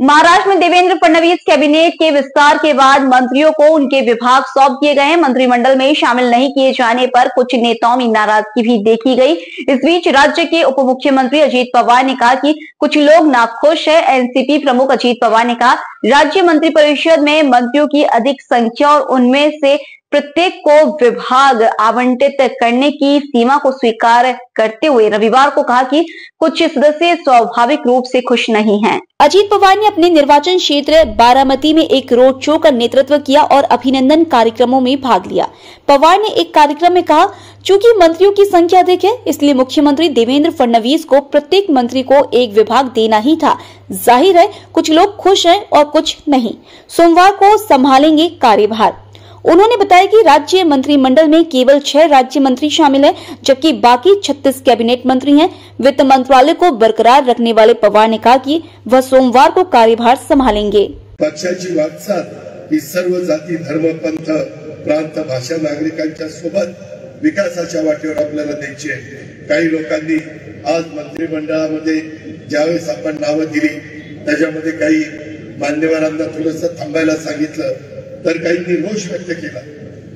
महाराष्ट्र में देवेंद्र फडणवीस कैबिनेट के विस्तार के बाद मंत्रियों को उनके विभाग सौंप दिए गए हैं। मंत्रिमंडल में शामिल नहीं किए जाने पर कुछ नेताओं में नाराजगी भी देखी गई। इस बीच राज्य के उप मुख्यमंत्री अजीत पवार ने कहा कि कुछ लोग नाखुश है। एनसीपी प्रमुख अजीत पवार ने कहा, राज्य मंत्रिपरिषद में मंत्रियों की अधिक संख्या और उनमें से प्रत्येक को विभाग आवंटित करने की सीमा को स्वीकार करते हुए रविवार को कहा कि कुछ सदस्य स्वाभाविक रूप से खुश नहीं हैं। अजीत पवार ने अपने निर्वाचन क्षेत्र बारामती में एक रोड शो का नेतृत्व किया और अभिनंदन कार्यक्रमों में भाग लिया। पवार ने एक कार्यक्रम में कहा, चूंकि मंत्रियों की संख्या अधिक है, इसलिए मुख्यमंत्री देवेंद्र फडणवीस को प्रत्येक मंत्री को एक विभाग देना ही था। जाहिर है कुछ लोग खुश हैं और कुछ नहीं। सोमवार को संभालेंगे कार्यभार। उन्होंने बताया कि राज्य मंत्रिमंडल में केवल 6 राज्य मंत्री शामिल हैं, जबकि बाकी 36 कैबिनेट मंत्री हैं। वित्त मंत्रालय को बरकरार रखने वाले पवार ने कहा कि वह सोमवार को कार्यभार संभालेंगे। पक्षाची वाटचाल ही सर्व जाती, धर्म, पंथ, प्रांत, भाषा, नागरिकांच्या सोबत विकासाच्या वाटेवर आपल्याला द्यायची आहे। काही लोकांनी आज मंत्रिमंडळामध्ये ज्यावेळेस आपण नावं दिली त्याच्यामध्ये काही मान्यवरांना थोडंसं थांबायला सांगितलं तर काहींनी रोष व्यक्त केला।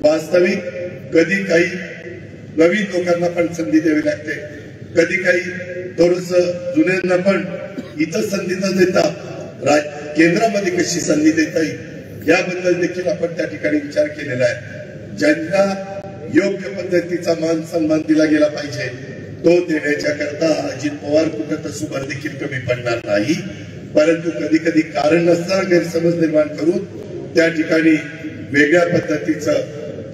वास्तविक कधी काही नवीन लोकांना पण संधी द्यावी लागते, कधी काही थोडंसं जुन्यांना पण इथं संधी न देता केंद्रामध्ये कशी संधी देता येईल याबद्दल देखील आपण त्या ठिकाणी विचार केलेला आहे। ज्यांना योग्य पद्धतीचा मान सन्मान दिला गेला पाहिजे तो देण्याच्या करता अजित पवार कुठं तसुभर देखील कमी पडणार नाही। परंतु कधी कधी कारण नसताना गैरसमज निर्माण करून त्या ठिकाणी वेगळ्या पद्धतीचं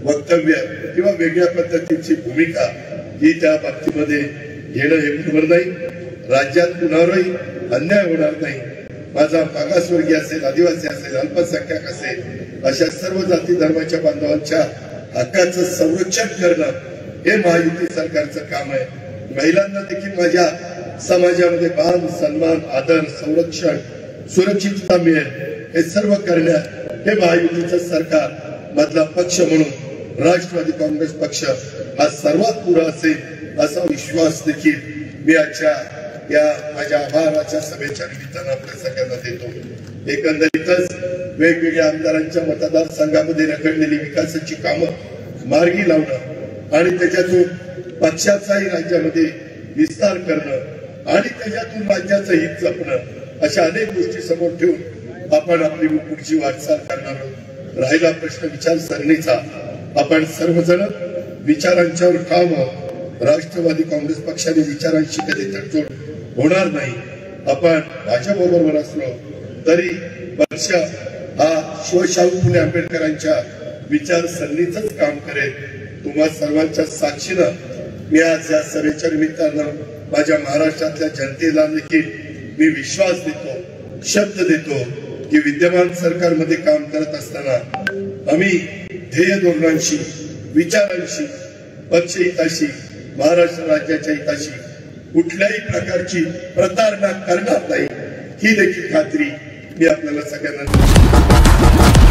वक्तव्य किंवा वेगळ्या पद्धतीची भूमिका ही त्या बाबतीमध्ये घेणं हे बरोबर नाही। राज्यात कुणावरही अन्याय होणार नाही। माझा मागासवर्गीय असेल, आदिवासी असेल, अल्पसंख्याक असेल, अशा सर्व जाती धर्माच्या बांधवांच्या हक्काचं संरक्षण करणं हे महायुती सरकारचं काम आहे। महिलांना देखील माझ्या समाजामध्ये मान सन्मान, आदर, संरक्षण, सुरक्षितता मिळेल हे सर्व करण्यात हे महायुतीचं सरकार मधला पक्ष म्हणून राष्ट्रवादी काँग्रेस पक्ष हा सर्वात पुढे असेल असा विश्वास देखील मी आजच्या या माझ्या आभाराच्या सभेच्या निमित्तानं आपल्या सगळ्यांना देतो। एकंदरीतच वेगवेगळ्या आमदारांच्या मतदारसंघामध्ये रखडलेली विकासाची कामं मार्गी लावणं आणि त्याच्यातून पक्षाचाही राज्यामध्ये विस्तार करणं आणि त्याच्यातून राज्याचं हित जपणं अशा अनेक गोष्टी समोर ठेवून आपण आपली पुढची वाटचाल करणार आहोत। राहिला प्रश्न विचारसरणीचा, आपण सर्वजण विचारांच्यावर ठाम आहोत। राष्ट्रवादी काँग्रेस पक्षाने विचारांशी कधी तडजोड होणार नाही। आपण भाजपबरोबर असलो तरी पक्ष हा शिवशाहू फुले आंबेडकरांच्या विचारसरणीचंच काम करेल। तुम्हा सर्वांच्या साक्षीनं मी आज या सभेच्या निमित्तानं माझ्या महाराष्ट्रातल्या जनतेला देखील मी विश्वास देतो, शब्द देतो की विद्यमान सरकारमध्ये काम करत असताना आम्ही ध्येय धोरणांशी, विचारांशी, पक्षहिताशी, महाराष्ट्र राज्याच्या हिताशी कुठल्याही प्रकारची प्रतारणा करणार नाही ही देखील खात्री मी आपल्याला सगळ्यांना